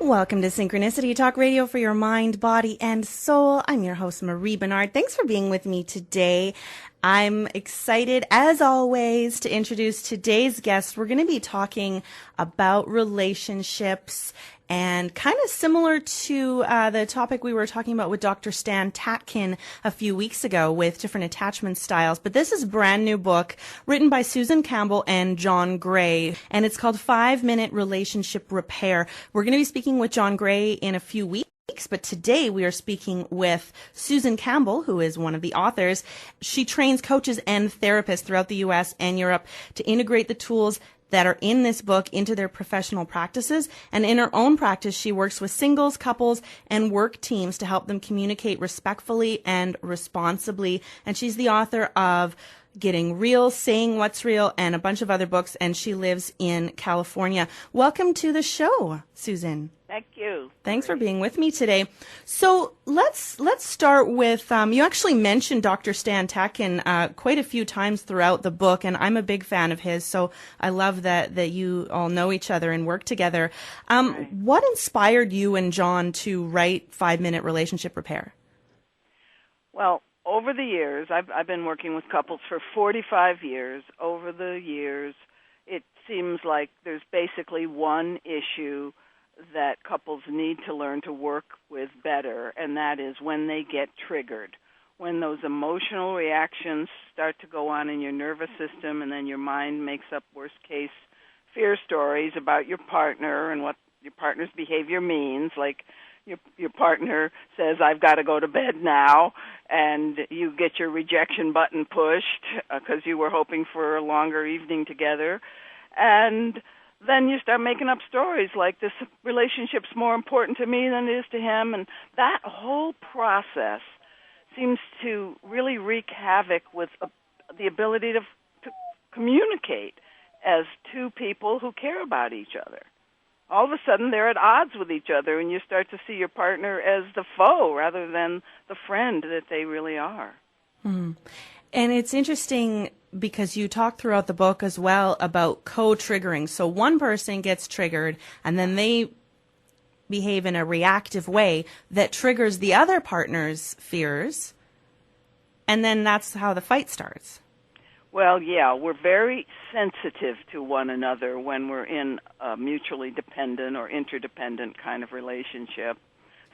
Welcome to Synchronicity Talk Radio for your mind, body, and soul. I'm your host, Marie Bernard. Thanks for being with me today. I'm excited, as always, to introduce today's guest. We're going to be talking about relationships and kind of similar to the topic we were talking about with Dr. Stan Tatkin a few weeks ago with different attachment styles. But this is a brand new book written by Susan Campbell and John Gray, and it's called 5-Minute Relationship Repair. We're going to be speaking with John Gray in a few weeks. But today we are speaking with Susan Campbell, who is one of the authors. She trains coaches and therapists throughout the U.S. and Europe to integrate the tools that are in this book into their professional practices. And in her own practice, she works with singles, couples, and work teams to help them communicate respectfully and responsibly. And she's the author of Getting Real, Saying What's Real, and a bunch of other books, and she lives in California. Welcome to the show, Susan. Thank you. Thanks for being with me today. So let's start with, you actually mentioned Dr. Stan Tatkin quite a few times throughout the book, and I'm a big fan of his, so I love that you all know each other and work together. Right. What inspired you and John to write 5-Minute Relationship Repair? Well, over the years, I've been working with couples for 45 years. Over the years, it seems like there's basically one issue that couples need to learn to work with better, and that is when they get triggered. When those emotional reactions start to go on in your nervous system, and then your mind makes up worst-case fear stories about your partner and what your partner's behavior means, like your partner says, I've got to go to bed now, and you get your rejection button pushed because you were hoping for a longer evening together. And then you start making up stories like this relationship's more important to me than it is to him. And that whole process seems to really wreak havoc with the ability to communicate as two people who care about each other. All of a sudden, they're at odds with each other, and you start to see your partner as the foe rather than the friend that they really are. Mm. And it's interesting because you talk throughout the book as well about co-triggering. So one person gets triggered, and then they behave in a reactive way that triggers the other partner's fears, and then that's how the fight starts. Well, yeah, we're very sensitive to one another when we're in a mutually dependent or interdependent kind of relationship.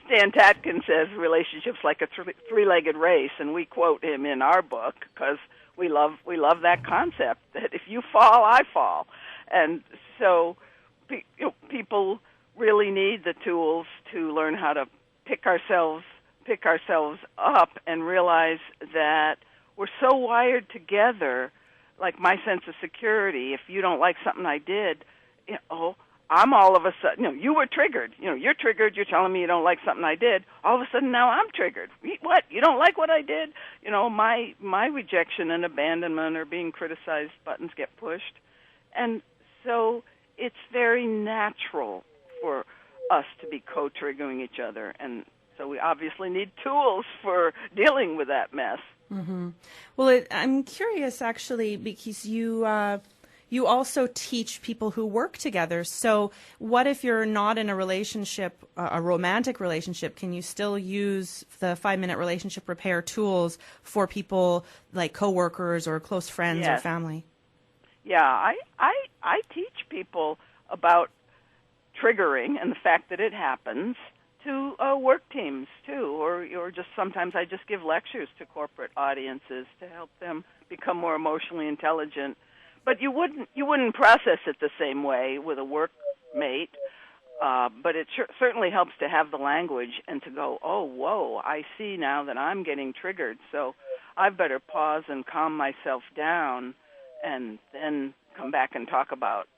Stan Tatkin says relationships like a three-legged race, and we quote him in our book because we love that concept that if you fall, I fall. And so people really need the tools to learn how to pick ourselves up and realize that we're so wired together, like my sense of security. If you don't like something I did, I'm all of a sudden, you were triggered. You're triggered. You're telling me you don't like something I did. All of a sudden now I'm triggered. What? You don't like what I did? My rejection and abandonment or being criticized buttons get pushed. And so it's very natural for us to be co-triggering each other. And so we obviously need tools for dealing with that mess. Mm-hmm. Well, I'm curious, actually, because you also teach people who work together. So what if you're not in a relationship, a romantic relationship? Can you still use the 5-Minute Relationship Repair tools for people like coworkers or close friends Yes. or family? Yeah, I teach people about triggering and the fact that it happens to work teams too, or just sometimes I just give lectures to corporate audiences to help them become more emotionally intelligent. But you wouldn't process it the same way with a workmate. But it certainly helps to have the language and to go, oh, whoa, I see now that I'm getting triggered, so I better pause and calm myself down, and then come back and talk about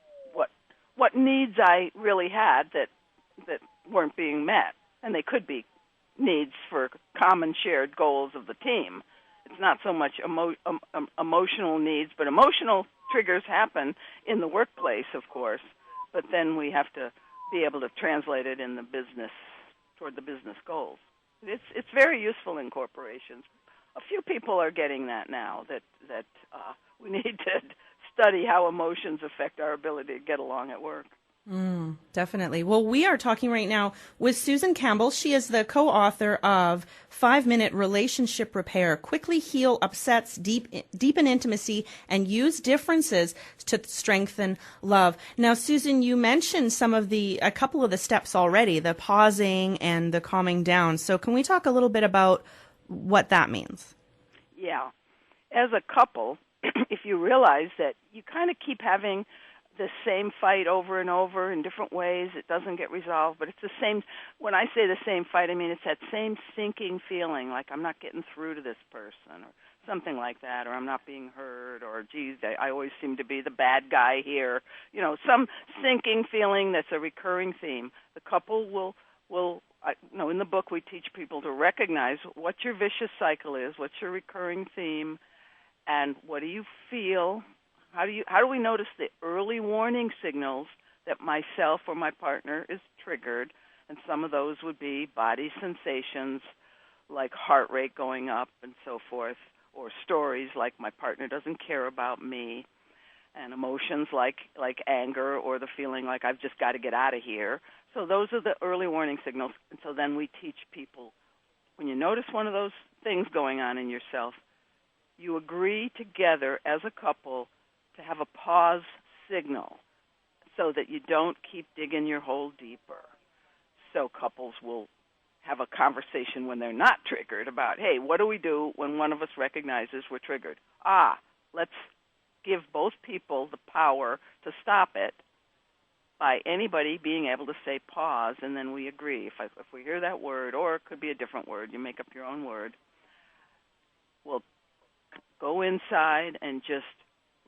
what needs I really had that weren't being met. And they could be needs for common shared goals of the team. It's not so much emotional needs, but emotional triggers happen in the workplace, of course, but then we have to be able to translate it in the business, toward the business goals. It's very useful in corporations. A few people are getting that now, that we need to study how emotions affect our ability to get along at work. Definitely. Well, we are talking right now with Susan Campbell. She is the co-author of 5-Minute Relationship Repair, Quickly Heal Upsets, Deepen Intimacy, and Use Differences to Strengthen Love. Now, Susan, you mentioned a couple of the steps already, the pausing and the calming down. So can we talk a little bit about what that means? Yeah. As a couple, if you realize that you kind of keep having the same fight over and over in different ways, it doesn't get resolved, but it's the same. When I say the same fight, I mean it's that same sinking feeling, like I'm not getting through to this person, or something like that, or I'm not being heard, or geez, I always seem to be the bad guy here. Some sinking feeling that's a recurring theme. The couple will in the book we teach people to recognize what your vicious cycle is, what's your recurring theme, and what do you feel. How do we notice the early warning signals that myself or my partner is triggered? And some of those would be body sensations like heart rate going up and so forth, or stories like my partner doesn't care about me, and emotions like anger or the feeling like I've just got to get out of here. So those are the early warning signals. And so then we teach people, when you notice one of those things going on in yourself, you agree together as a couple to have a pause signal so that you don't keep digging your hole deeper. So couples will have a conversation when they're not triggered about, hey, what do we do when one of us recognizes we're triggered? Let's give both people the power to stop it by anybody being able to say pause, and then we agree. If we hear that word, or it could be a different word, you make up your own word, we'll go inside and just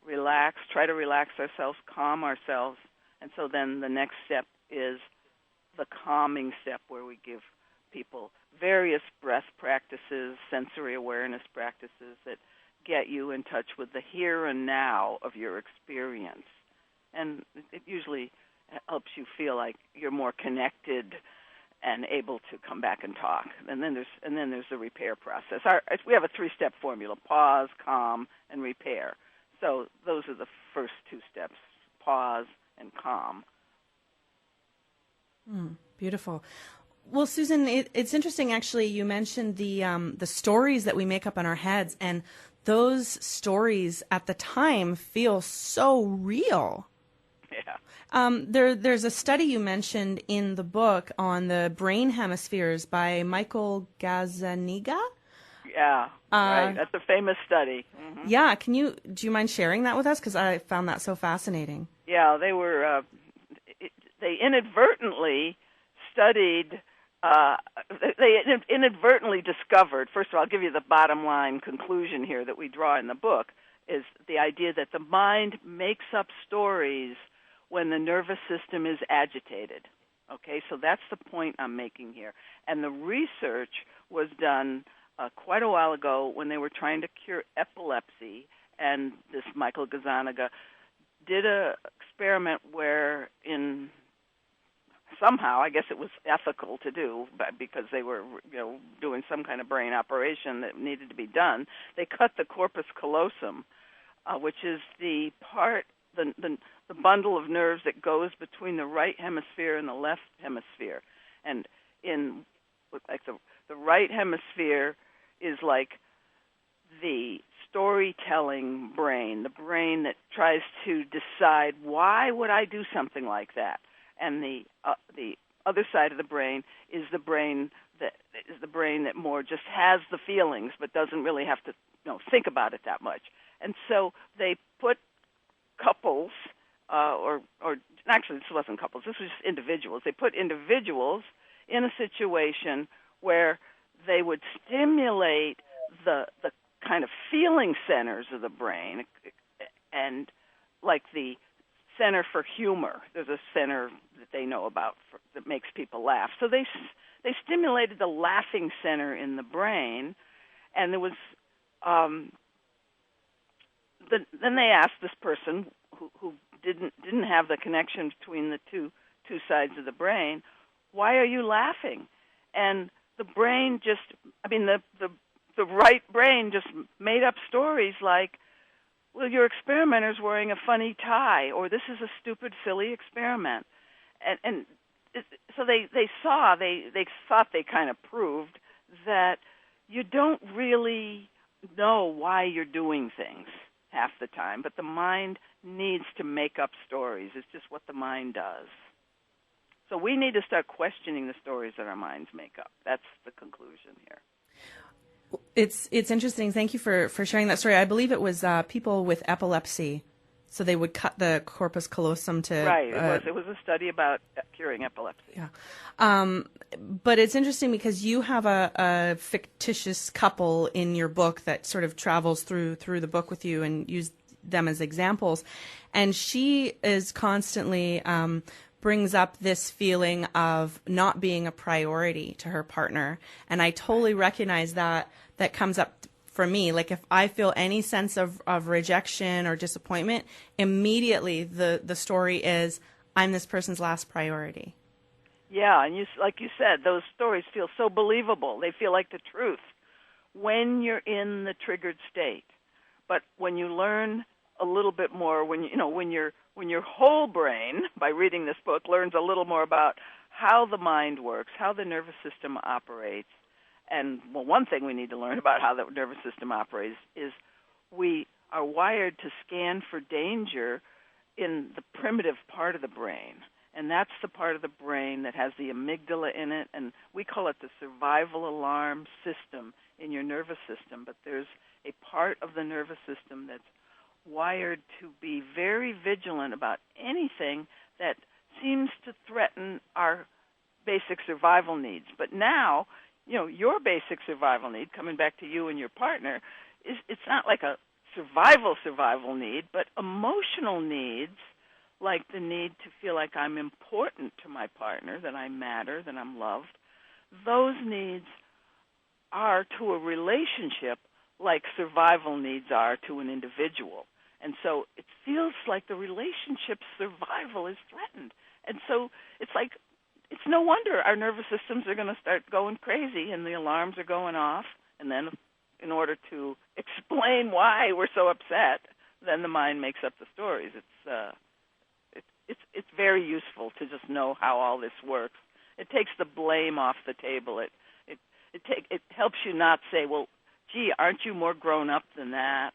relax, try to relax ourselves, calm ourselves. And so then the next step is the calming step, where we give people various breath practices, sensory awareness practices that get you in touch with the here and now of your experience. And it usually helps you feel like you're more connected and able to come back and talk. And then there's the repair process. We have a 3-step formula: pause, calm, and repair. So those are the first 2 steps: pause and calm. Beautiful. Well, Susan, it's interesting, actually. You mentioned the stories that we make up in our heads, and those stories at the time feel so real. Yeah. There's a study you mentioned in the book on the brain hemispheres by Michael Gazzaniga. Yeah, right. That's a famous study. Mm-hmm. Yeah, do you mind sharing that with us? Because I found that so fascinating. Yeah, they inadvertently studied, they inadvertently discovered, first of all, I'll give you the bottom line conclusion here that we draw in the book, is the idea that the mind makes up stories when the nervous system is agitated. Okay, so that's the point I'm making here. And the research was done quite a while ago when they were trying to cure epilepsy, and this Michael Gazzaniga did an experiment where somehow, I guess it was ethical to do, but because they were doing some kind of brain operation that needed to be done, they cut the corpus callosum, which is the part, the bundle of nerves that goes between the right hemisphere and the left hemisphere. And in like the right hemisphere is like the storytelling brain, the brain that tries to decide, why would I do something like that? And the other side of the brain is the brain that more just has the feelings but doesn't really have to think about it that much. And so they put couples, or actually this wasn't couples, this was just individuals. They put individuals in a situation where they would stimulate the kind of feeling centers of the brain, and like the center for humor. There's a center that they know about that makes people laugh. So they stimulated the laughing center in the brain, and there was then they asked this person who didn't have the connection between the two sides of the brain, why are you laughing? And the brain the right brain just made up stories like, well, your experimenter's wearing a funny tie, or this is a stupid, silly experiment. and so they thought they kind of proved that you don't really know why you're doing things half the time, but the mind needs to make up stories. It's just what the mind does. So we need to start questioning the stories that our minds make up. That's the conclusion here. It's interesting. Thank you for sharing that story. I believe it was people with epilepsy. So they would cut the corpus callosum to... Right. It was a study about curing epilepsy. Yeah. But it's interesting because you have a fictitious couple in your book that sort of travels through the book with you and use them as examples. And she is constantly brings up this feeling of not being a priority to her partner. And I totally recognize that comes up for me. Like if I feel any sense of rejection or disappointment, immediately the story is, I'm this person's last priority. Yeah, and like you said, those stories feel so believable. They feel like the truth when you're in the triggered state. But when you learn a little bit more, when your whole brain, by reading this book, learns a little more about how the mind works, how the nervous system operates, and one thing we need to learn about how the nervous system operates is we are wired to scan for danger in the primitive part of the brain. And that's the part of the brain that has the amygdala in it, and we call it the survival alarm system in your nervous system. But there's a part of the nervous system that's wired to be very vigilant about anything that seems to threaten our basic survival needs. But now, your basic survival need, coming back to you and your partner, it's not like a survival need, but emotional needs, like the need to feel like I'm important to my partner, that I matter, that I'm loved. Those needs are to a relationship like survival needs are to an individual. And so it feels like the relationship's survival is threatened. And so it's like, it's no wonder our nervous systems are going to start going crazy and the alarms are going off. And then in order to explain why we're so upset, then the mind makes up the stories. It's very useful to just know how all this works. It takes the blame off the table. It helps you not say, well, gee, aren't you more grown up than that?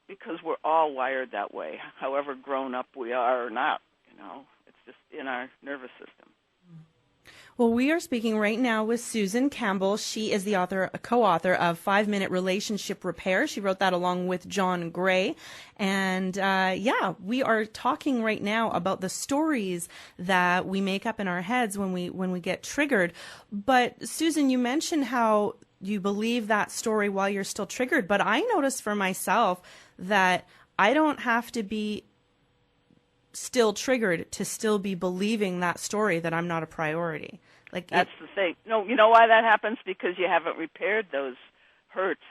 Because we're all wired that way, however grown up we are or not. It's just in our nervous system. Well, we are speaking right now with Susan Campbell. She is the co-author of 5-Minute Relationship Repair. She wrote that along with John Gray. And we are talking right now about the stories that we make up in our heads when we get triggered. But Susan, you mentioned how you believe that story while you're still triggered. But I noticed for myself that I don't have to be still triggered to still be believing that story that I'm not a priority. That's the thing. No, you know why that happens? Because you haven't repaired those hurts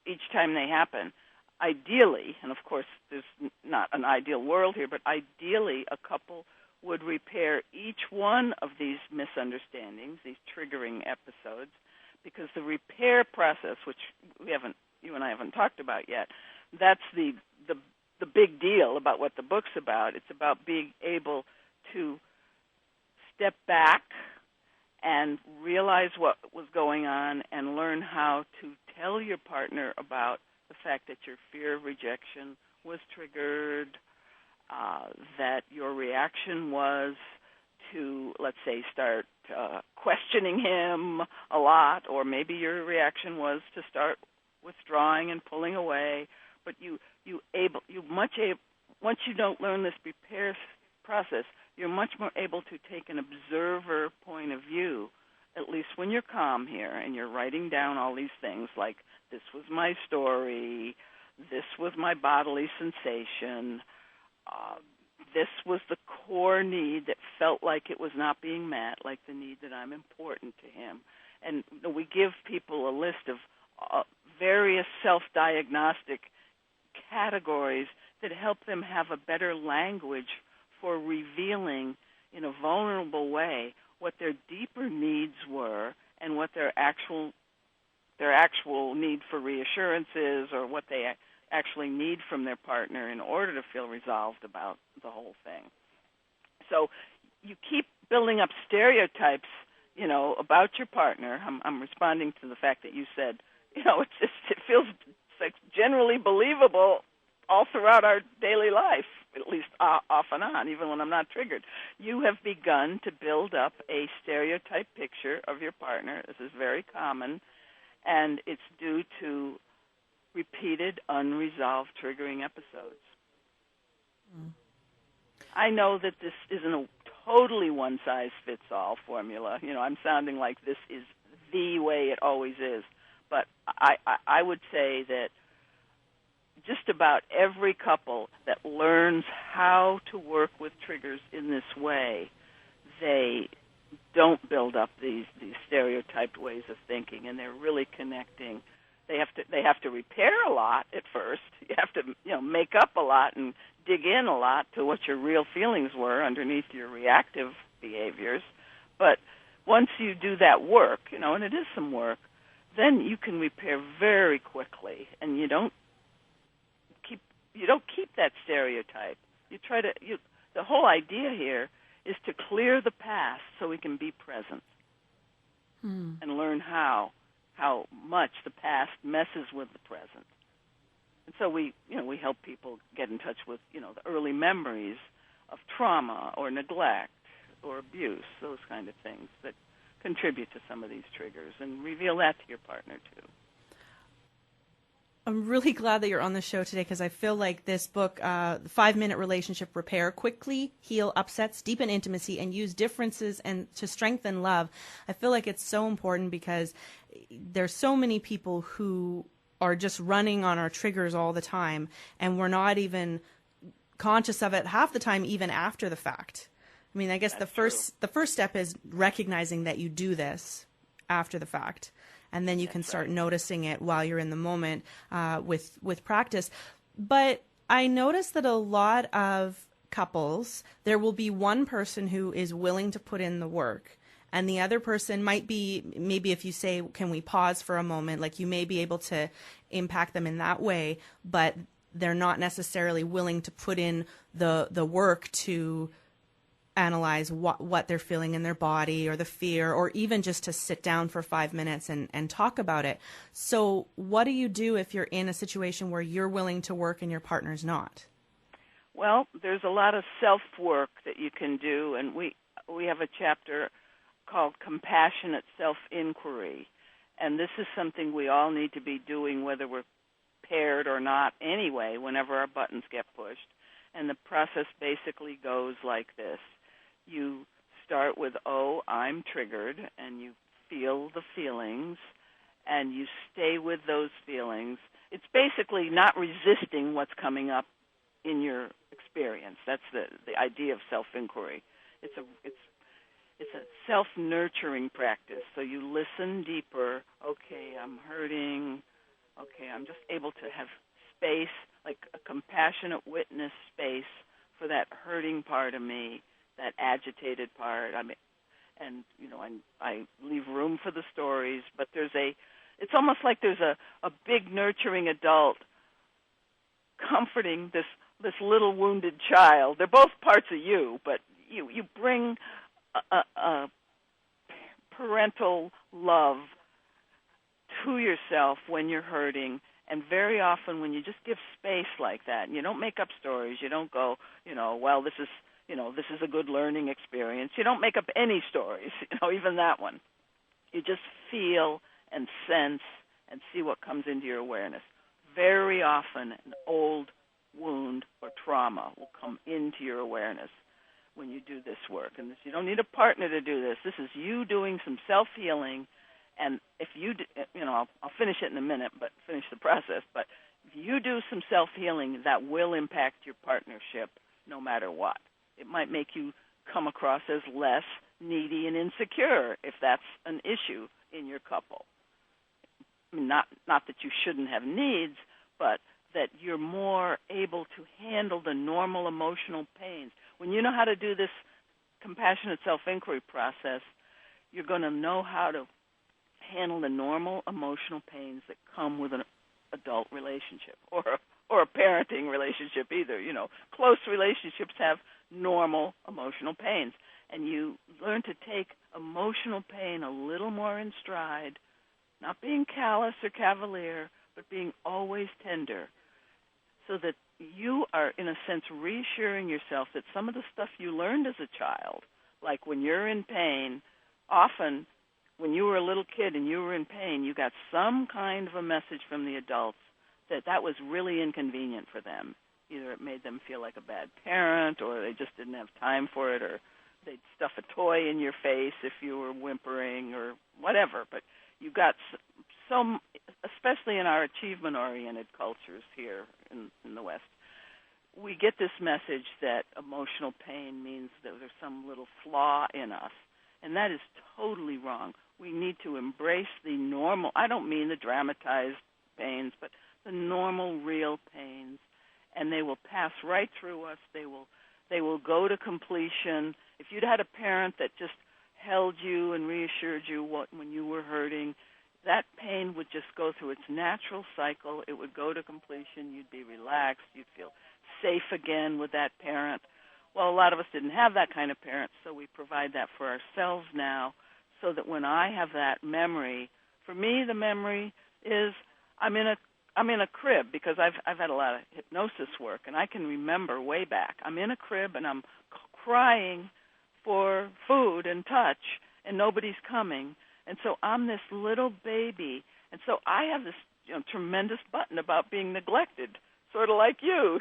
each time they happen. Ideally, and of course there's not an ideal world here, but ideally a couple would repair each one of these misunderstandings, these triggering episodes, because the repair process, which you and I haven't talked about yet, that's the big deal about what the book's about. It's about being able to step back and realize what was going on and learn how to tell your partner about the fact that your fear of rejection was triggered, that your reaction was to, let's say, start questioning him a lot, or maybe your reaction was to start withdrawing and pulling away. But once you don't learn this repair process, you're much more able to take an observer point of view, at least when you're calm here and you're writing down all these things like, this was my story, this was my bodily sensation, this was the core need that felt like it was not being met, like the need that I'm important to him. And we give people a list of various self-diagnostic categories that help them have a better language for revealing in a vulnerable way what their deeper needs were and what their actual need for reassurance is, or what they actually need from their partner in order to feel resolved about the whole thing. So you keep building up stereotypes, about your partner. I'm responding to the fact that you said, it feels like generally believable all throughout our daily life, at least off and on, even when I'm not triggered. You have begun to build up a stereotype picture of your partner. This is very common, and it's due to repeated unresolved triggering episodes. I know that this isn't a totally one-size-fits-all formula. I'm sounding like this is the way it always is. But I would say that just about every couple that learns how to work with triggers in this way, they don't build up these stereotyped ways of thinking, and they're really connecting. They have to repair a lot at first. You have to make up a lot and dig in a lot to what your real feelings were underneath your reactive behaviors. But once you do that work, and it is some work, then you can repair very quickly, and you don't keep that stereotype. The whole idea here is to clear the past so we can be present and learn how much the past messes with the present. And so we help people get in touch with, the early memories of trauma or neglect or abuse, those kind of things that contribute to some of these triggers, and reveal that to your partner too. I'm really glad that you're on the show today, because I feel like this book, 5-Minute Relationship Repair, quickly heal upsets, deepen intimacy, and use differences and to strengthen love. I feel like it's so important because there's so many people who are just running on our triggers all the time, and we're not even conscious of it half the time, even after the fact. I mean, I guess the first step is recognizing that you do this after the fact, and then you can start noticing it while you're in the moment with practice. But I noticed that a lot of couples, there will be one person who is willing to put in the work, and the other person might be, maybe if you say, can we pause for a moment, like you may be able to impact them in that way, but they're not necessarily willing to put in the work to analyze what they're feeling in their body or the fear, or even just to sit down for 5 minutes and talk about it. So what do you do if you're in a situation where you're willing to work and your partner's not? Well, there's a lot of self-work that you can do, and we have a chapter called Compassionate Self-Inquiry, and this is something we all need to be doing whether we're paired or not anyway, whenever our buttons get pushed. And the process basically goes like this. You start with, I'm triggered, and you feel the feelings, and you stay with those feelings. It's basically not resisting what's coming up in your experience. That's the idea of self-inquiry. It's a self-nurturing practice. So you listen deeper. Okay, I'm hurting. Okay, I'm just able to have space, like a compassionate witness space for that hurting part of me, that agitated part. I leave room for the stories, but it's almost like there's a big nurturing adult comforting this little wounded child. They're both parts of you, but you bring a parental love to yourself when you're hurting. And very often when you just give space like that, and you don't make up stories, you don't go, well, this is a good learning experience. You don't make up any stories, even that one. You just feel and sense and see what comes into your awareness. Very often an old wound or trauma will come into your awareness when you do this work. And you don't need a partner to do this. This is you doing some self-healing. And if you, I'll finish it in a minute, but finish the process. But if you do some self-healing, that will impact your partnership no matter what. It might make you come across as less needy and insecure if that's an issue in your couple. Not that you shouldn't have needs, but that you're more able to handle the normal emotional pains. When you know how to do this compassionate self-inquiry process, you're going to know how to handle the normal emotional pains that come with an adult relationship or a parenting relationship either. Close relationships have normal emotional pains. and you learn to take emotional pain a little more in stride, not being callous or cavalier, but being always tender, so that you are, in a sense, reassuring yourself that some of the stuff you learned as a child, like when you're in pain, often when you were a little kid and you were in pain, you got some kind of a message from the adults that was really inconvenient for them. Either it made them feel like a bad parent, or they just didn't have time for it, or they'd stuff a toy in your face if you were whimpering or whatever. But you got some, especially in our achievement-oriented cultures here in the West, we get this message that emotional pain means that there's some little flaw in us, and that is totally wrong. We need to embrace the normal, I don't mean the dramatized pains, but the normal, real pains, and they will pass right through us. They will go to completion. If you'd had a parent that just held you and reassured you when you were hurting, that pain would just go through its natural cycle. It would go to completion. You'd be relaxed. You'd feel safe again with that parent. Well, a lot of us didn't have that kind of parent, so we provide that for ourselves now, so that when I have that memory, for me the memory is I'm in a crib, because I've had a lot of hypnosis work, and I can remember way back. I'm in a crib and I'm crying for food and touch, and nobody's coming. And so I'm this little baby. And so I have this tremendous button about being neglected, sort of like you,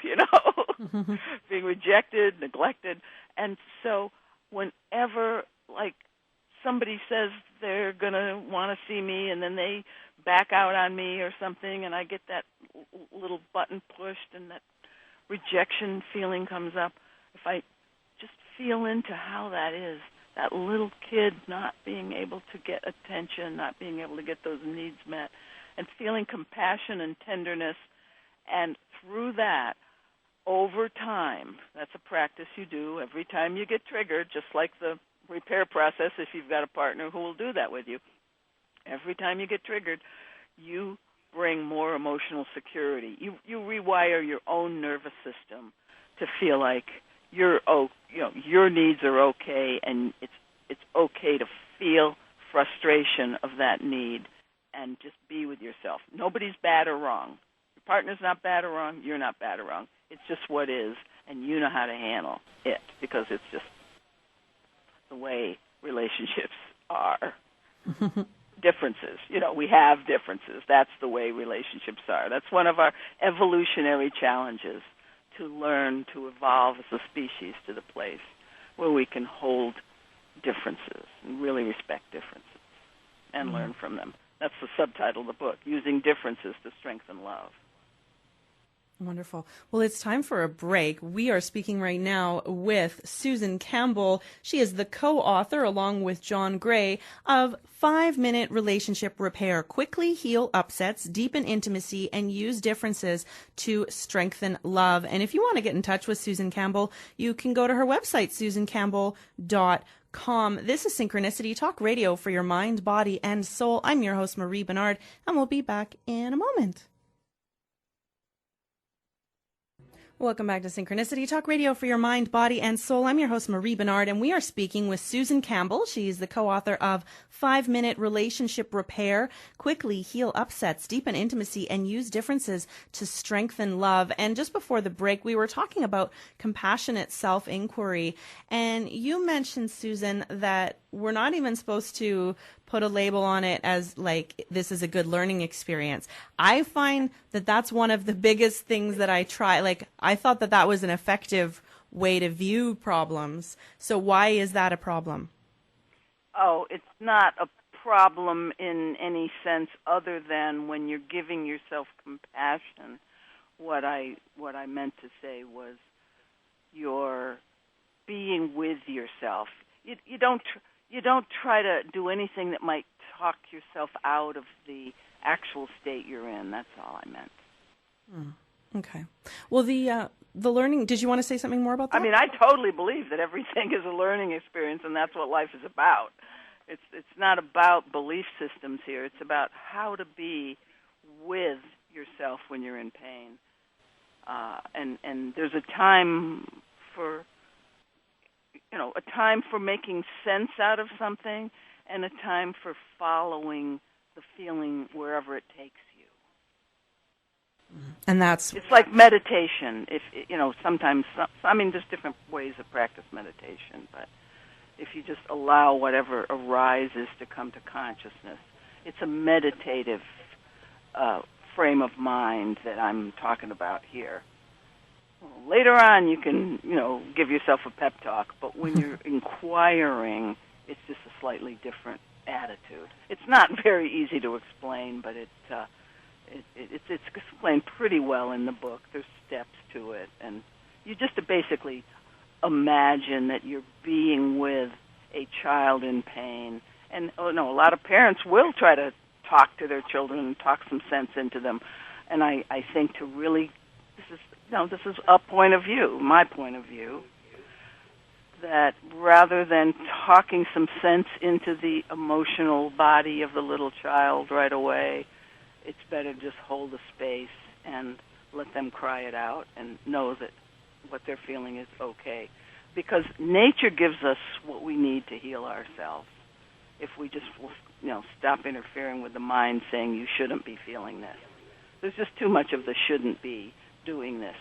being rejected, neglected. And so whenever, like, somebody says they're going to want to see me and then they back out on me or something, and I get that little button pushed and that rejection feeling comes up, if I just feel into how that is, that little kid not being able to get attention, not being able to get those needs met, and feeling compassion and tenderness, and through that, over time, that's a practice you do every time you get triggered, just like the repair process if you've got a partner who will do that with you. Every time you get triggered, you bring more emotional security. You rewire your own nervous system to feel like your needs are okay, and it's okay to feel frustration of that need and just be with yourself. Nobody's bad or wrong. Your partner's not bad or wrong. You're not bad or wrong. It's just what is, and you know how to handle it, because it's just the way relationships are. Differences. We have differences. That's the way relationships are. That's one of our evolutionary challenges, to learn to evolve as a species to the place where we can hold differences and really respect differences and learn from them. That's the subtitle of the book, Using Differences to Strengthen Love. Wonderful. Well, it's time for a break. We are speaking right now with Susan Campbell. She is the co-author, along with John Gray, of 5-Minute Relationship Repair: Quickly Heal Upsets, Deepen Intimacy, and Use Differences to Strengthen Love. And if you want to get in touch with Susan Campbell, you can go to her website, susancampbell.com. This is Synchronicity Talk Radio for your mind, body, and soul. I'm your host, Marie Bernard, and we'll be back in a moment. Welcome back to Synchronicity Talk Radio for your mind, body, and soul. I'm your host, Marie Bernard, and we are speaking with Susan Campbell. She's the co-author of 5-Minute Relationship Repair: Quickly Heal Upsets, Deepen Intimacy, and Use Differences to Strengthen Love. And just before the break, we were talking about compassionate self-inquiry. And you mentioned, Susan, that we're not even supposed to put a label on it as like this is a good learning experience. I find that that's one of the biggest things that I try. Like, I thought that was an effective way to view problems. So why is that a problem? Oh, it's not a problem in any sense other than when you're giving yourself compassion. What I meant to say was you're being with yourself. You don't try to do anything that might talk yourself out of the actual state you're in. That's all I meant. Okay. Well, the learning, did you want to say something more about that? I mean, I totally believe that everything is a learning experience, and that's what life is about. It's not about belief systems here. It's about how to be with yourself when you're in pain. And there's a time for a time for making sense out of something and a time for following the feeling wherever it takes you. And it's like meditation. If sometimes, there's different ways to practice meditation, but if you just allow whatever arises to come to consciousness, it's a meditative frame of mind that I'm talking about here. Later on, you can, give yourself a pep talk, but when you're inquiring, it's just a slightly different attitude. It's not very easy to explain, but it's explained pretty well in the book. There's steps to it, and you just basically imagine that you're being with a child in pain. And a lot of parents will try to talk to their children and talk some sense into them. And I think to really, this is a point of view, my point of view, that rather than talking some sense into the emotional body of the little child right away, it's better to just hold the space and let them cry it out and know that what they're feeling is okay. Because nature gives us what we need to heal ourselves. If we just, stop interfering with the mind saying you shouldn't be feeling this. There's just too much of the shouldn't be doing this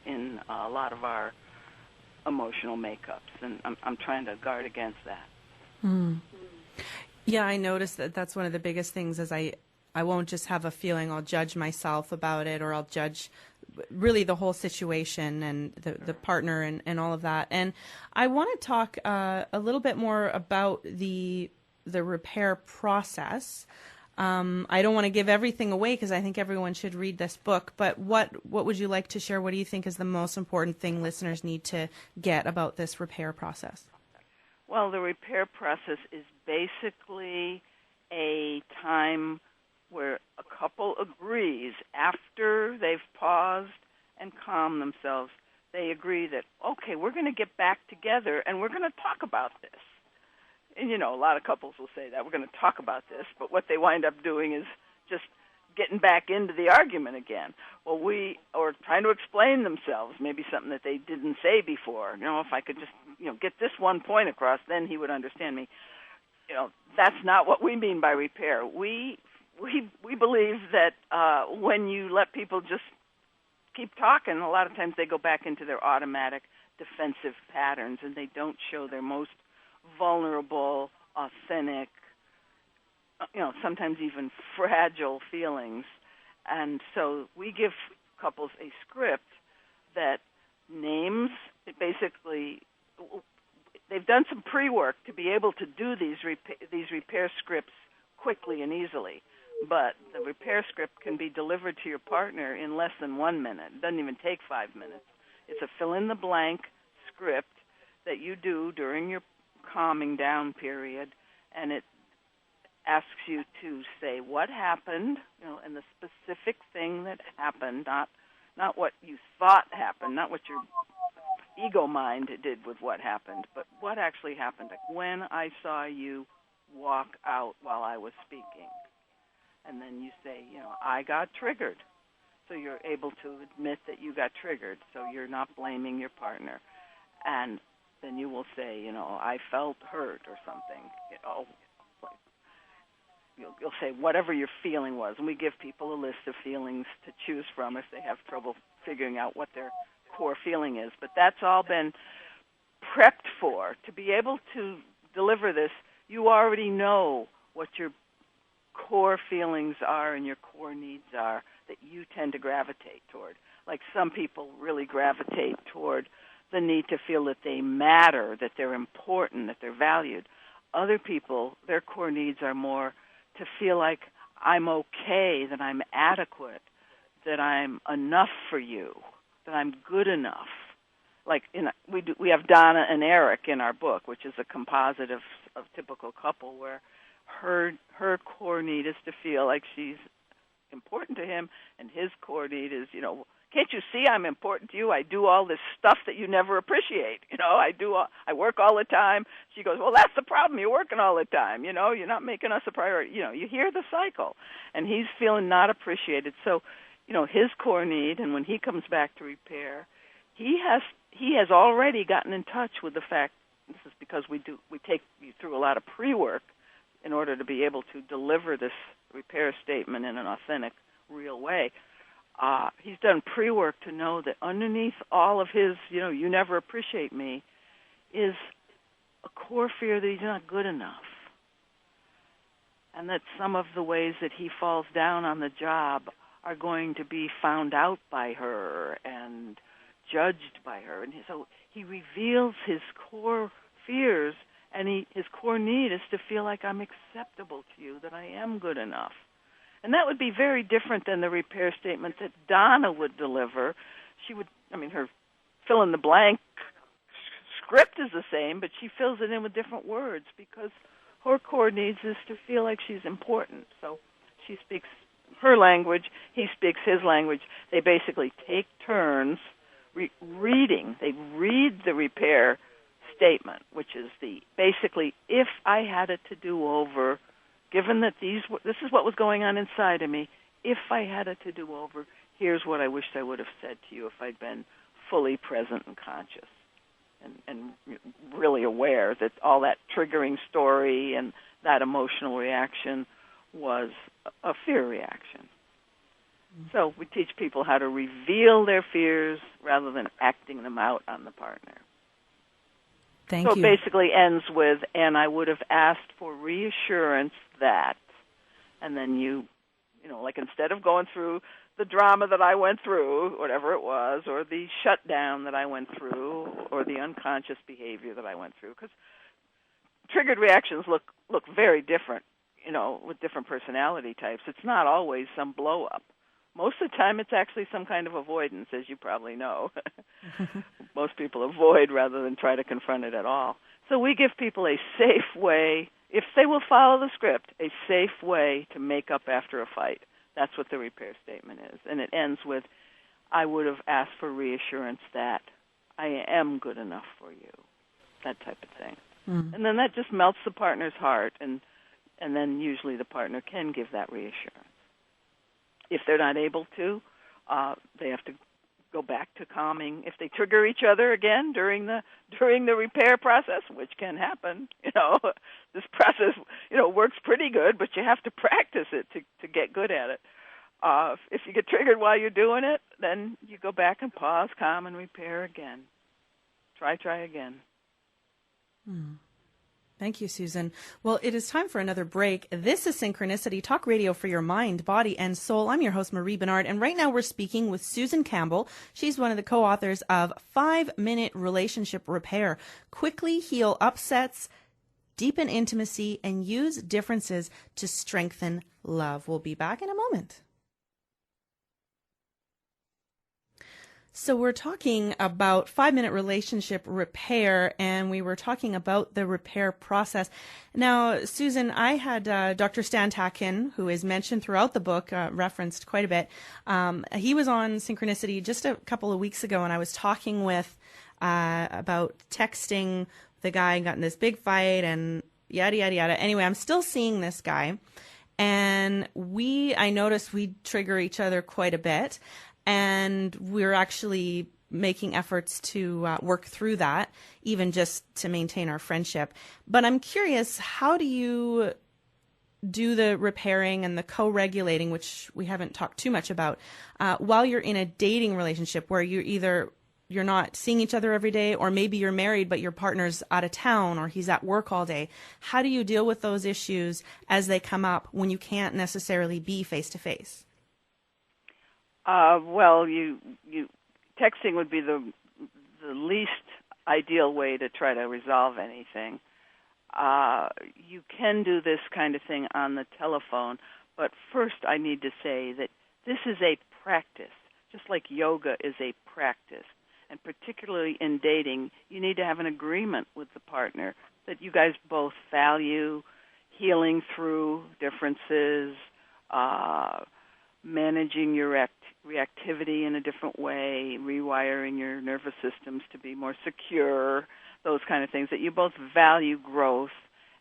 in a lot of our emotional makeups, and I'm trying to guard against that. Mm. Yeah, I noticed that's one of the biggest things is I won't just have a feeling, I'll judge myself about it, or I'll judge really the whole situation and the partner and all of that. And I want to talk a little bit more about the repair process. I don't want to give everything away because I think everyone should read this book, but what would you like to share? What do you think is the most important thing listeners need to get about this repair process? Well, the repair process is basically a time where a couple agrees after they've paused and calmed themselves, they agree that, okay, we're going to get back together and we're going to talk about this. And, a lot of couples will say that, we're going to talk about this, but what they wind up doing is just getting back into the argument again. Well, or trying to explain themselves, maybe something that they didn't say before. If I could just, get this one point across, then he would understand me. That's not what we mean by repair. We believe that when you let people just keep talking, a lot of times they go back into their automatic defensive patterns and they don't show their most vulnerable, authentic, sometimes even fragile feelings. And so we give couples a script that names, basically, they've done some pre-work to be able to do these repair scripts quickly and easily. But the repair script can be delivered to your partner in less than 1 minute. It doesn't even take 5 minutes. It's a fill-in-the-blank script that you do during your calming down period, and it asks you to say what happened, and the specific thing that happened, not what you thought happened, not what your ego mind did with what happened, but what actually happened. Like when I saw you walk out while I was speaking. And then you say, I got triggered. So you're able to admit that you got triggered, so you're not blaming your partner. And then you will say, I felt hurt or something. You'll say whatever your feeling was. And we give people a list of feelings to choose from if they have trouble figuring out what their core feeling is. But that's all been prepped for. To be able to deliver this, you already know what your core feelings are and your core needs are that you tend to gravitate toward. Like some people really gravitate toward the need to feel that they matter, that they're important, that they're valued. Other people, their core needs are more to feel like I'm okay, that I'm adequate, that I'm enough for you, that I'm good enough. Like we have Donna and Eric in our book, which is a composite of typical couple where her core need is to feel like she's important to him, and his core need is, can't you see I'm important to you? I do all this stuff that you never appreciate. I work all the time. She goes, well, that's the problem. You're working all the time. You're not making us a priority. You hear the cycle, and he's feeling not appreciated. So, his core need, and when he comes back to repair, he has already gotten in touch with the fact this is because we take you through a lot of pre-work in order to be able to deliver this repair statement in an authentic, real way. He's done pre-work to know that underneath all of his, you never appreciate me, is a core fear that he's not good enough. And that some of the ways that he falls down on the job are going to be found out by her and judged by her. And so he reveals his core fears, and his core need is to feel like I'm acceptable to you, that I am good enough. And that would be very different than the repair statement that Donna would deliver. She would, her fill-in-the-blank script is the same, but she fills it in with different words because her core needs is to feel like she's important. So she speaks her language, he speaks his language. They basically take turns reading. They read the repair statement, which is basically, if I had it to do over, given that this is what was going on inside of me, if I had it to do over, here's what I wished I would have said to you if I'd been fully present and conscious and really aware that all that triggering story and that emotional reaction was a fear reaction. Mm-hmm. So we teach people how to reveal their fears rather than acting them out on the partner. Thank you. So it basically ends with, and I would have asked for reassurance that, and then like instead of going through the drama that I went through, whatever it was, or the shutdown that I went through, or the unconscious behavior that I went through, because triggered reactions look very different, with different personality types. It's not always some blow-up. Most of the time, it's actually some kind of avoidance, as you probably know. Most people avoid rather than try to confront it at all. So we give people a safe way, if they will follow the script, a safe way to make up after a fight. That's what the repair statement is. And it ends with, I would have asked for reassurance that I am good enough for you, that type of thing. Mm. And then that just melts the partner's heart, and then usually the partner can give that reassurance. If they're not able to, they have to go back to calming. If they trigger each other again during the repair process, which can happen, this process, works pretty good, but you have to practice it to get good at it. If you get triggered while you're doing it, then you go back and pause, calm, and repair again. Try again. Hmm. Thank you, Susan. Well, it is time for another break. This is Synchronicity, talk radio for your mind, body, and soul. I'm your host, Marie Bernard, and right now we're speaking with Susan Campbell. She's one of the co-authors of 5-Minute Relationship Repair. Quickly heal upsets, deepen intimacy, and use differences to strengthen love. We'll be back in a moment. So we're talking about 5-minute relationship repair, and we were talking about the repair process. Now, Susan, I had Dr. Stan Tatkin, who is mentioned throughout the book, referenced quite a bit. He was on Synchronicity just a couple of weeks ago, and I was talking with about texting the guy and got in this big fight and yada, yada, yada. Anyway, I'm still seeing this guy, and I noticed we trigger each other quite a bit. And we're actually making efforts to work through that, even just to maintain our friendship. But I'm curious, how do you do the repairing and the co-regulating, which we haven't talked too much about, while you're in a dating relationship where you're not seeing each other every day, or maybe you're married but your partner's out of town or he's at work all day? How do you deal with those issues as they come up when you can't necessarily be face-to-face? Well, texting would be the least ideal way to try to resolve anything. You can do this kind of thing on the telephone, but first I need to say that this is a practice, just like yoga is a practice. And particularly in dating, you need to have an agreement with the partner that you guys both value healing through differences, managing your reactivity in a different way, rewiring your nervous systems to be more secure, those kind of things, that you both value growth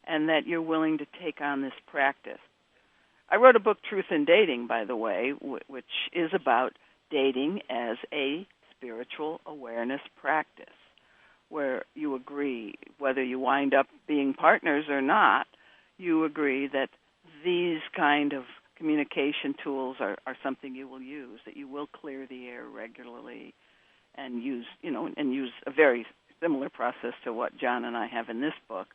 and that you're willing to take on this practice. I wrote a book, Truth in Dating, by the way, which is about dating as a spiritual awareness practice, where you agree, whether you wind up being partners or not, you agree that these kind of communication tools are something you will use, that you will clear the air regularly and use a very similar process to what John and I have in this book.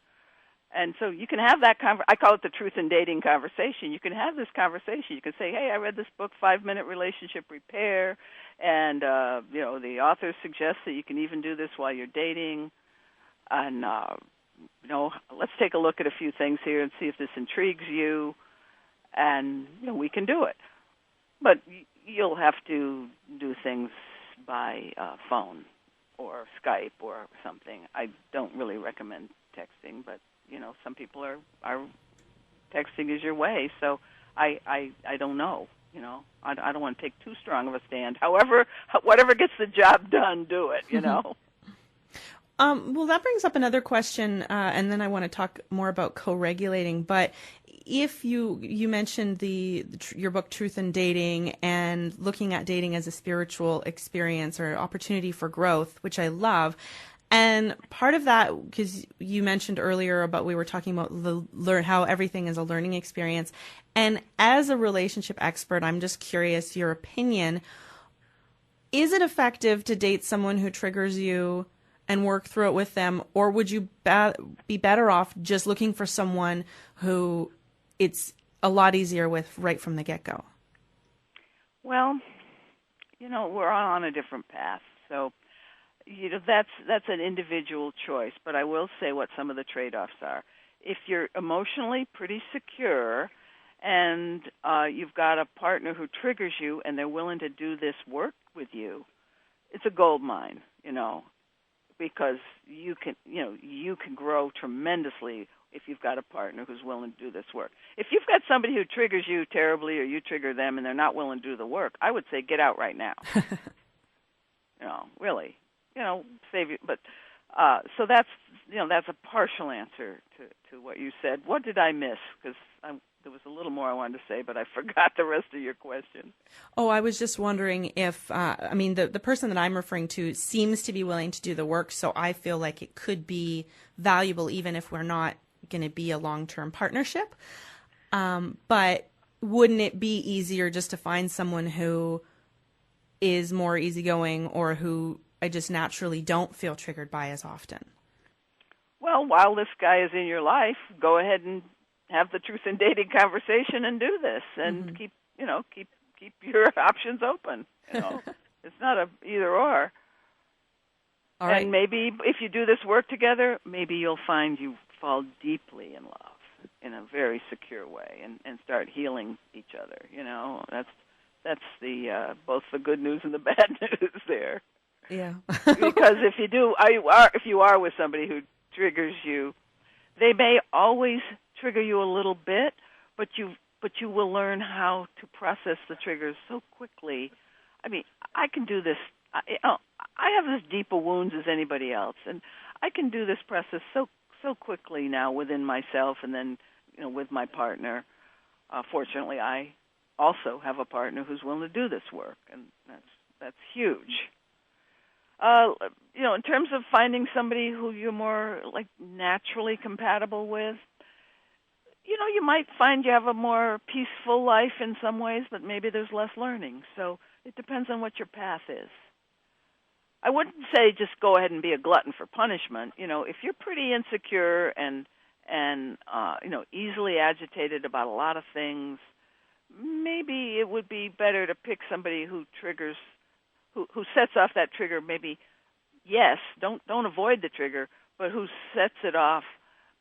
And so you can have that I call it the truth in dating conversation. You can have this conversation. You can say, hey, I read this book, 5-Minute Relationship Repair, and the author suggests that you can even do this while you're dating. And let's take a look at a few things here and see if this intrigues you. And we can do it. But you'll have to do things by phone or Skype or something. I don't really recommend texting, but some people are texting is your way. So I don't know. I don't want to take too strong of a stand. However, whatever gets the job done, do it. Well, that brings up another question, and then I want to talk more about co-regulating. But if you mentioned your book, Truth in Dating, and looking at dating as a spiritual experience or opportunity for growth, which I love. And part of that, because you mentioned earlier about we were talking about how everything is a learning experience. And as a relationship expert, I'm just curious your opinion. Is it effective to date someone who triggers you and work through it with them, or would you be better off just looking for someone who it's a lot easier with right from the get-go? Well, we're all on a different path, so that's an individual choice. But I will say what some of the trade-offs are. If you're emotionally pretty secure and you've got a partner who triggers you and they're willing to do this work with you, it's a gold mine, because you can grow tremendously if you've got a partner who's willing to do this work. If you've got somebody who triggers you terribly or you trigger them and they're not willing to do the work, I would say get out right now. Really. Save you. But so that's a partial answer to what you said. What did I miss? Because there was a little more I wanted to say, but I forgot the rest of your question. Oh, I was just wondering if, the person that I'm referring to seems to be willing to do the work, so I feel like it could be valuable even if we're not going to be a long-term partnership. But wouldn't it be easier just to find someone who is more easygoing or who I just naturally don't feel triggered by as often? Well, while this guy is in your life, go ahead and have the truth in dating conversation and do this, and keep your options open. It's not a either or. All right. And maybe if you do this work together, maybe you'll find you fall deeply in love in a very secure way and start healing each other. That's the both the good news and the bad news there. Yeah. Because if you are with somebody who triggers you, they may always trigger you a little bit, but you will learn how to process the triggers so quickly. I mean, I can do this. I have as deep a wounds as anybody else, and I can do this process so quickly now within myself, and then with my partner. Fortunately, I also have a partner who's willing to do this work, and that's huge. In terms of finding somebody who you're more like naturally compatible with, you might find you have a more peaceful life in some ways, but maybe there's less learning. So it depends on what your path is. I wouldn't say just go ahead and be a glutton for punishment. If you're pretty insecure and easily agitated about a lot of things, maybe it would be better to pick somebody who triggers, who sets off that trigger. Maybe yes, don't avoid the trigger, but who sets it off,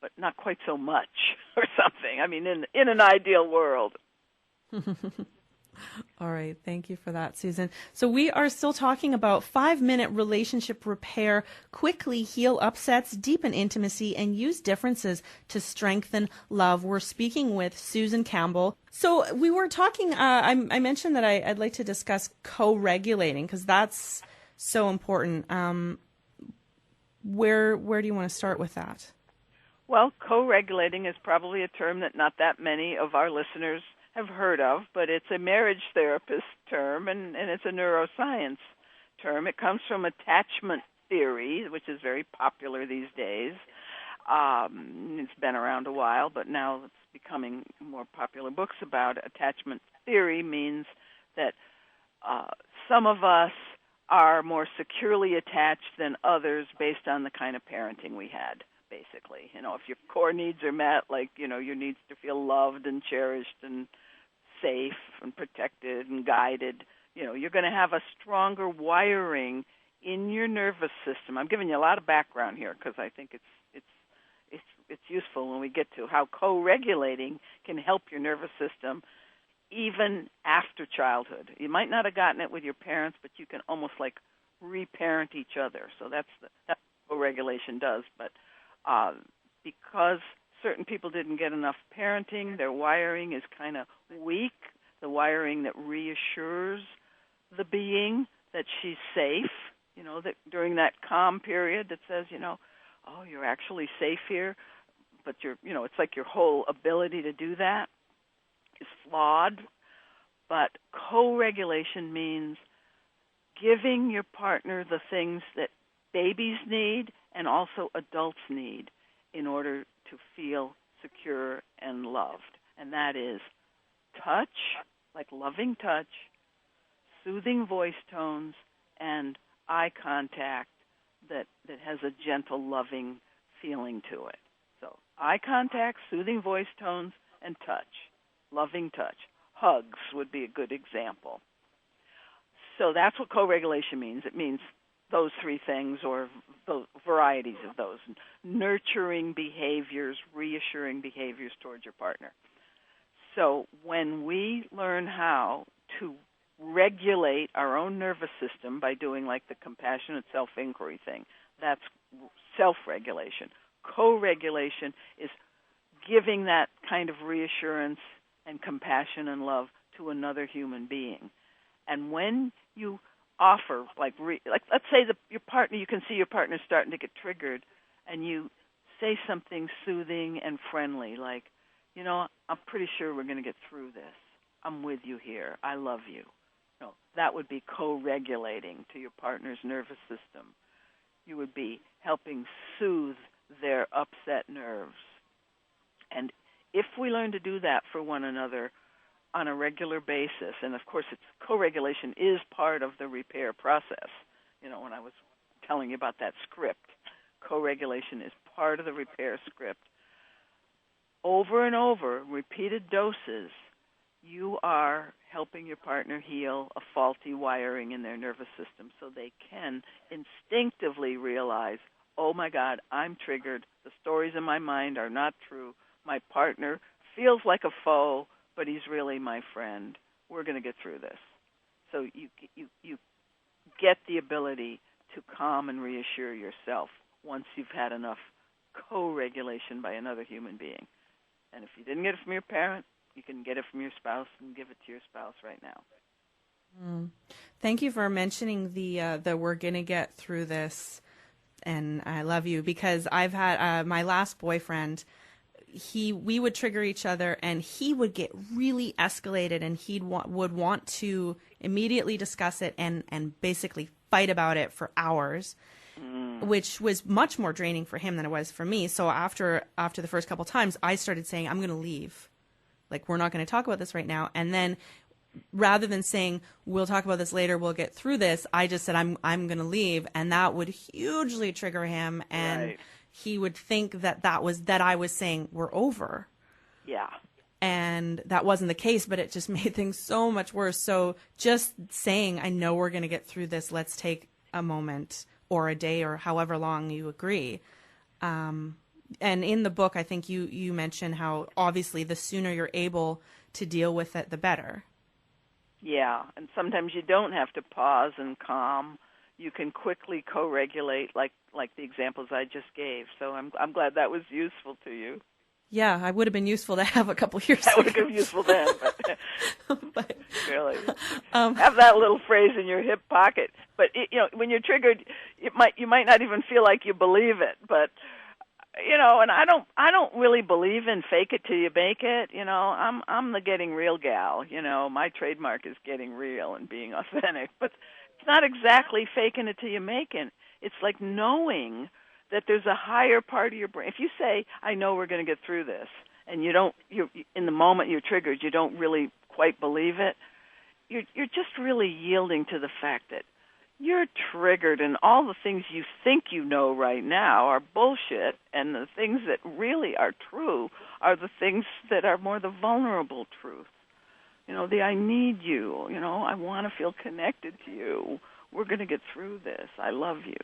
but not quite so much or something. I mean, in an ideal world. All right. Thank you for that, Susan. So we are still talking about 5-minute relationship repair, quickly heal upsets, deepen intimacy, and use differences to strengthen love. We're speaking with Susan Campbell. So we were talking, I mentioned that I'd like to discuss co-regulating because that's so important. Where do you want to start with that? Well, co-regulating is probably a term that not that many of our listeners have heard of, but it's a marriage therapist term, and it's a neuroscience term. It comes from attachment theory, which is very popular these days. It's been around a while, but now it's becoming more popular books about it. Attachment theory means that some of us are more securely attached than others based on the kind of parenting we had, basically. If your core needs are met, like, your needs to feel loved and cherished and safe and protected and guided, you're going to have a stronger wiring in your nervous system. I'm giving you a lot of background here because I think it's useful when we get to how co-regulating can help your nervous system even after childhood. You might not have gotten it with your parents, but you can almost like reparent each other. So that's what co-regulation does. But because certain people didn't get enough parenting, their wiring is kind of weak, the wiring that reassures the being that she's safe, that during that calm period that says, oh, you're actually safe here, but it's like your whole ability to do that is flawed. But co-regulation means giving your partner the things that babies need and also adults need in order to feel secure and loved. And that is touch, like loving touch, soothing voice tones, and eye contact that has a gentle, loving feeling to it. So eye contact, soothing voice tones, and touch, loving touch. Hugs would be a good example. So that's what co-regulation means. It means those three things or those varieties of those. Nurturing behaviors, reassuring behaviors towards your partner. So when we learn how to regulate our own nervous system by doing like the compassionate self-inquiry thing, that's self-regulation. Co-regulation is giving that kind of reassurance and compassion and love to another human being. And when you offer, like let's say your partner, you can see your partner starting to get triggered, and you say something soothing and friendly, like, I'm pretty sure we're going to get through this. I'm with you here. I love you. That would be co-regulating to your partner's nervous system. You would be helping soothe their upset nerves. And if we learn to do that for one another on a regular basis, and of course co-regulation is part of the repair process. When I was telling you about that script, co-regulation is part of the repair script. Over and over, repeated doses, you are helping your partner heal a faulty wiring in their nervous system so they can instinctively realize, oh my God, I'm triggered. The stories in my mind are not true. My partner feels like a foe, but he's really my friend. We're going to get through this. So you get the ability to calm and reassure yourself once you've had enough co-regulation by another human being. And if you didn't get it from your parent, you can get it from your spouse and give it to your spouse right now. Thank you for mentioning the we're going to get through this, and I love you, because I've had my last boyfriend, we would trigger each other, and he would get really escalated, and would want to immediately discuss it and basically fight about it for hours, which was much more draining for him than it was for me. So after the first couple times, I started saying, I'm going to leave. Like, we're not going to talk about this right now. And then rather than saying, we'll talk about this later, we'll get through this, I just said, I'm going to leave. And that would hugely trigger him. And right. He would think that I was saying we're over. Yeah. And that wasn't the case, but it just made things so much worse. So just saying, I know we're going to get through this, let's take a moment or a day or however long you agree. And in the book, I think you mention how obviously the sooner you're able to deal with it, the better. Yeah, and sometimes you don't have to pause and calm. You can quickly co-regulate, like the examples I just gave. So I'm glad that was useful to you. Yeah, I would have been useful to have a couple years ago. That would have been useful then, but really, have that little phrase in your hip pocket. But when you're triggered, you might not even feel like you believe it. But and I don't really believe in fake it till you make it. I'm the getting real gal. My trademark is getting real and being authentic. But it's not exactly faking it till you make it. It's like knowing that there's a higher part of your brain. If you say, I know we're going to get through this, and you're in the moment you're triggered, you don't really quite believe it, you're just really yielding to the fact that you're triggered, and all the things you think you know right now are bullshit, and the things that really are true are the things that are more the vulnerable truth. The I need you, I want to feel connected to you. We're going to get through this. I love you.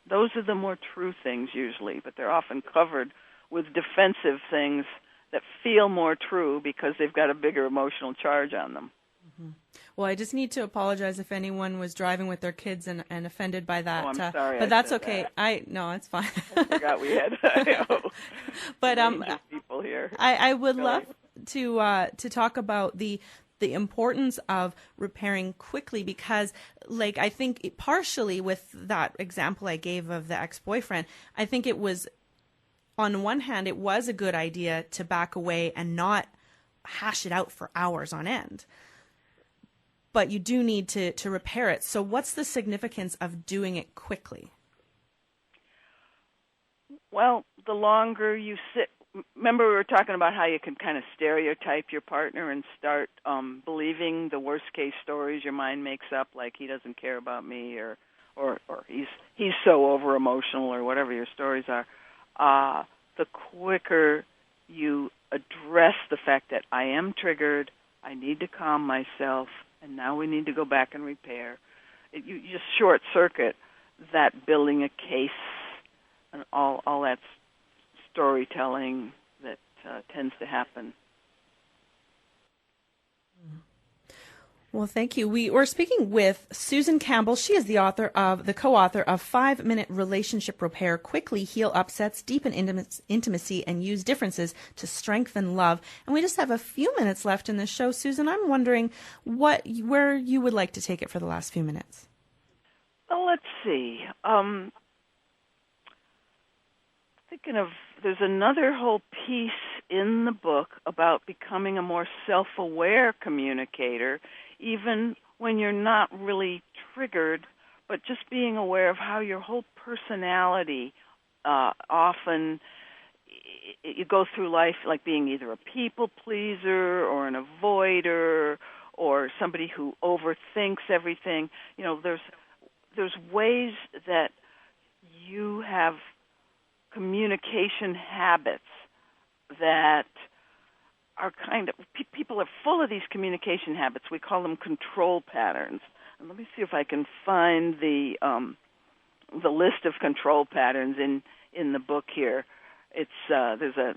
Those are the more true things usually, but they're often covered with defensive things that feel more true because they've got a bigger emotional charge on them. Mm-hmm. Well, I just need to apologize if anyone was driving with their kids and offended by that. Oh, I'm sorry. But that's okay. No, it's fine. I forgot we had but people here. I would love to talk about the importance of repairing quickly, because I think partially with that example I gave of the ex-boyfriend, I think it was, on one hand, it was a good idea to back away and not hash it out for hours on end. But you do need to repair it. So what's the significance of doing it quickly? Well, the longer you sit, remember we were talking about how you can kind of stereotype your partner and start believing the worst case stories your mind makes up, like he doesn't care about me, or he's so over emotional, or whatever your stories are. The quicker you address the fact that I am triggered, I need to calm myself, and now we need to go back and repair. You just short circuit that building a case and all that storytelling that tends to happen. Well, thank you. We're speaking with Susan Campbell. She is the co-author of 5-Minute Relationship Repair: Quickly Heal Upsets, Deepen Intimacy, and Use Differences to Strengthen Love. And we just have a few minutes left in the show. Susan, I'm wondering where you would like to take it for the last few minutes. Well, let's see. Thinking of, there's another whole piece in the book about becoming a more self-aware communicator, even when you're not really triggered, but just being aware of how your whole personality often, you go through life like being either a people pleaser or an avoider or somebody who overthinks everything. There's ways that you have communication habits that are kind of, people are full of these communication habits. We call them control patterns. And let me see if I can find the list of control patterns in the book here. It's there's a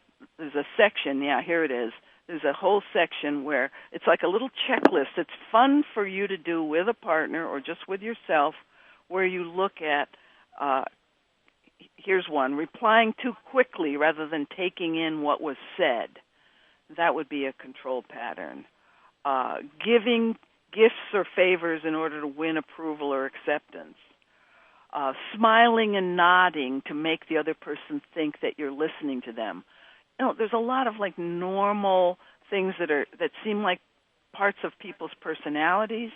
section. Yeah, here it is. There's a whole section where it's like a little checklist. It's fun for you to do with a partner or just with yourself, where you look at. Here's one: replying too quickly rather than taking in what was said. That would be a control pattern. Giving gifts or favors in order to win approval or acceptance. Smiling and nodding to make the other person think that you're listening to them. There's a lot of normal things that seem like parts of people's personalities,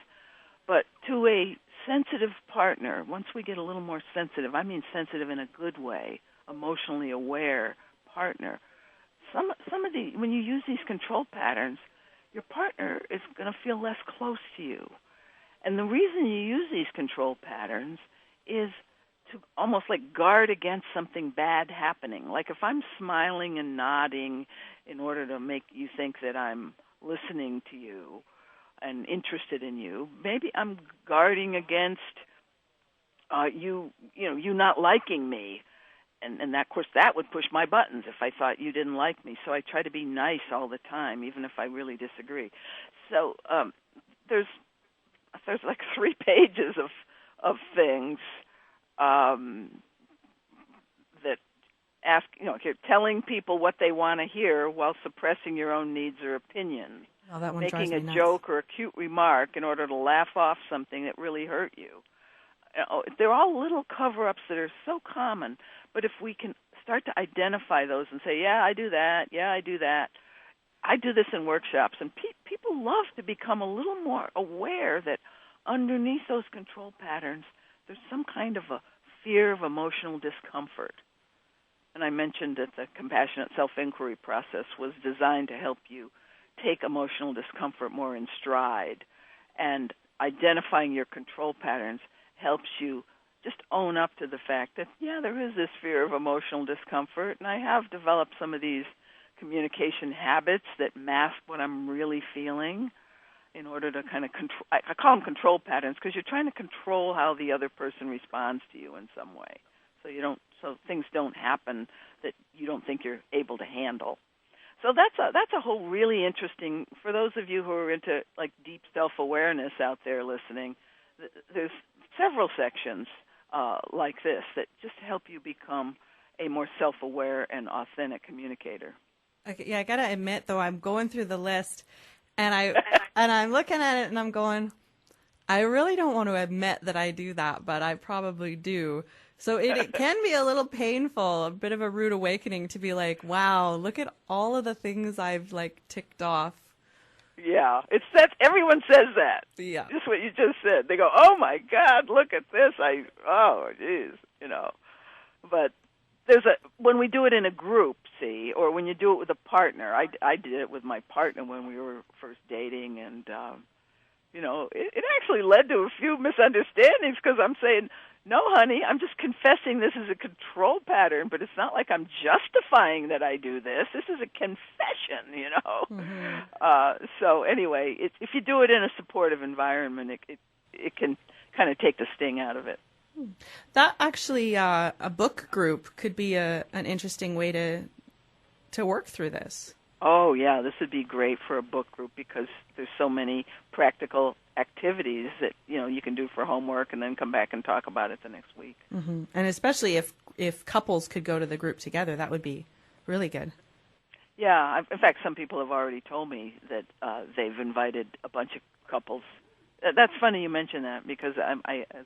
but to a sensitive partner, once we get a little more sensitive, I mean sensitive in a good way, emotionally aware partner, some of the, when you use these control patterns, your partner is going to feel less close to you. And the reason you use these control patterns is to almost guard against something bad happening. Like if I'm smiling and nodding in order to make you think that I'm listening to you and interested in you, maybe I'm guarding against you not liking me. And that, of course, that would push my buttons if I thought you didn't like me. So I try to be nice all the time, even if I really disagree. So there's 3 pages of things that ask, you're telling people what they want to hear while suppressing your own needs or opinions. Oh, that one making a nuts. joke or a cute remark in order to laugh off something that really hurt you. They're all little cover-ups that are so common, but if we can start to identify those and say, yeah, I do that, yeah, I do that. I do this in workshops, and people love to become a little more aware that underneath those control patterns, there's some kind of a fear of emotional discomfort. And I mentioned that the compassionate self-inquiry process was designed to help you take emotional discomfort more in stride. And identifying your control patterns helps you just own up to the fact that, yeah, there is this fear of emotional discomfort, and I have developed some of these communication habits that mask what I'm really feeling in order to kind of control. I call them control patterns because you're trying to control how the other person responds to you in some way, so things don't happen that you don't think you're able to handle. So that's a whole really interesting, for those of you who are into like deep self-awareness out there listening, there's several sections like this that just help you become a more self-aware and authentic communicator. Okay, yeah, I gotta admit though, I'm going through the list, and I'm looking at it, and I'm going, I really don't want to admit that I do that, but I probably do. So it can be a little painful, a bit of a rude awakening to be like, wow, look at all of the things I've like ticked off. Yeah, everyone says that. Yeah, just what you just said. They go, "Oh my God, look at this!" Oh, geez, But when we do it in a group, see, or when you do it with a partner. I did it with my partner when we were first dating, and it actually led to a few misunderstandings because I'm saying, "No, honey, I'm just confessing this is a control pattern, but it's not like I'm justifying that I do this. This is a confession, Mm-hmm. So anyway, if you do it in a supportive environment, it can kind of take the sting out of it. That actually, a book group could be an interesting way to work through this. Oh, yeah, this would be great for a book group because there's so many practical activities that, you can do for homework and then come back and talk about it the next week. Mm-hmm. And especially if couples could go to the group together, that would be really good. Yeah, in fact, some people have already told me that they've invited a bunch of couples. That's funny you mention that because as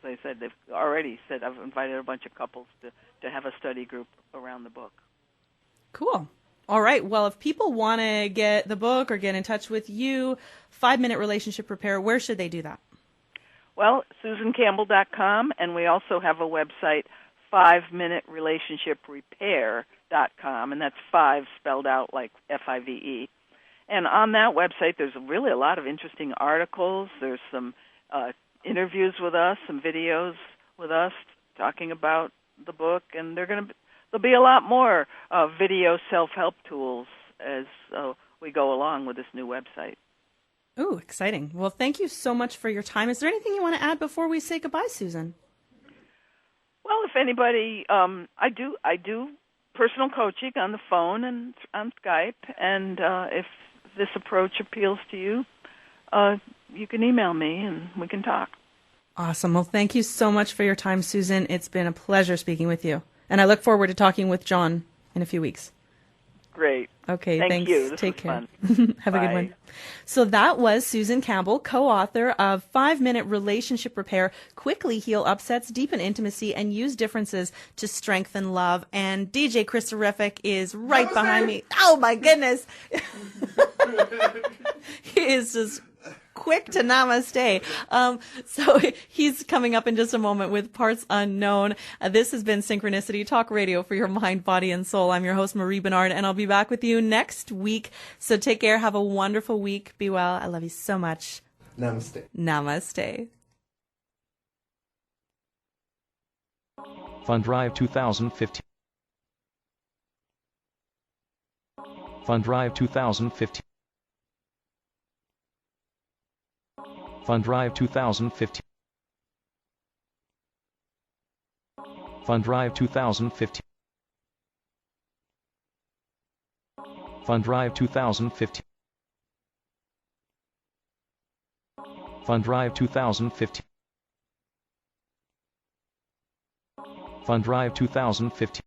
I said, they've already said I've invited a bunch of couples to have a study group around the book. Cool. All right. Well, if people want to get the book or get in touch with you, 5-Minute Relationship Repair, where should they do that? Well, SusanCampbell.com, and we also have a website, 5minuterelationshiprepair.com, and that's 5 spelled out like F-I-V-E. And on that website, there's really a lot of interesting articles. There's some interviews with us, some videos with us talking about the book, and there'll be a lot more video self-help tools as we go along with this new website. Ooh, exciting. Well, thank you so much for your time. Is there anything you want to add before we say goodbye, Susan? Well, if anybody, I do personal coaching on the phone and on Skype, and if this approach appeals to you, you can email me and we can talk. Awesome. Well, thank you so much for your time, Susan. It's been a pleasure speaking with you. And I look forward to talking with John in a few weeks. Great. Okay, Thank thanks. you. This Take was care. Fun. Have Bye. a good one. So that was Susan Campbell, co-author of 5-Minute Relationship Repair, Quickly Heal Upsets, Deepen Intimacy, and Use Differences to Strengthen Love. And DJ Christopher is right behind me. Oh, my goodness. He is just quick to namaste. So he's coming up in just a moment with Parts Unknown. This has been Synchronicity Talk Radio for your mind, body, and soul. I'm your host, Marie Bernard, and I'll be back with you next week. So take care. Have a wonderful week. Be well. I love you so much. Namaste. Namaste. Fund Drive 2015. Fund Drive 2015. Fund Drive 2015. Fund Drive 2015. Fund Drive 2015. Fund Drive 2015. Fund Drive 2015.